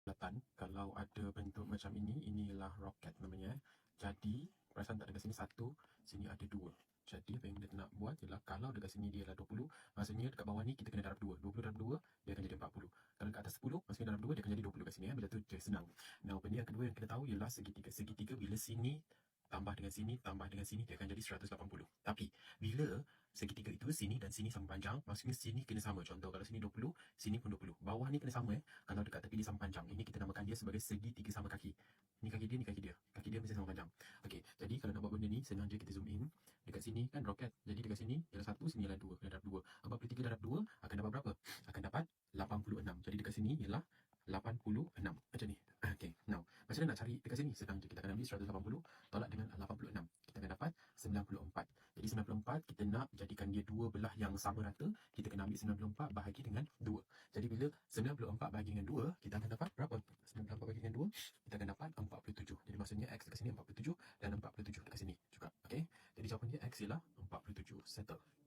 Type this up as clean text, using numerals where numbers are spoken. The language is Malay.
Bulatan, kalau ada bentuk macam ini, inilah roket namanya. Jadi, perasan tak dekat sini satu, sini ada dua. Jadi, apa yang kita nak buat ialah kalau dekat sini dia adalah 20, maksudnya dekat bawah ni kita kena darab 2. 20 darab 2, dia akan jadi 40. Kalau dekat atas 10, maksudnya darab 2, dia akan jadi 20 kat sini. Bila tu dia senang. Nah, benda yang kedua yang kita tahu ialah segitiga. Segitiga bila sini tambah dengan sini, tambah dengan sini, dia akan jadi 180. Tapi, bila segitiga itu sini dan sini sama panjang, maksudnya sini kena sama. Contoh, kalau sini 20, sini pun 20. Bawah ni kena sama. Kalau dekat tepi dia sama panjang, ini kita namakan dia sebagai segitiga sama kaki. Ni kaki dia, ni kaki dia. Kaki dia mesti sama panjang. Okey, jadi kalau nak buat benda ni, senang je kita zoom in. Dekat sini kan roket. Jadi dekat sini ialah 1, sini ialah 2. Kena darab 2. 43 darab 2 akan dapat berapa? Akan dapat 86. Jadi dekat sini ialah 86. Macam ni. Okey, now macam mana nak cari dekat sini? Senang je. Kita akan ambil 180 tolak dengan 86. Kita akan dapat 94. Jadi 94 kita nak jadikan dia dua belah yang sama rata, kita kena ambil 94 bahagi dengan 2. Jadi bila 94 bahagi dengan 2, kita akan dapat berapa? 94 bahagi dengan 2, kita akan dapat 47. Jadi maksudnya X dekat sini 47 dan 47 dekat sini juga. Okey. Jadi jawapan dia X ialah 47. Settle.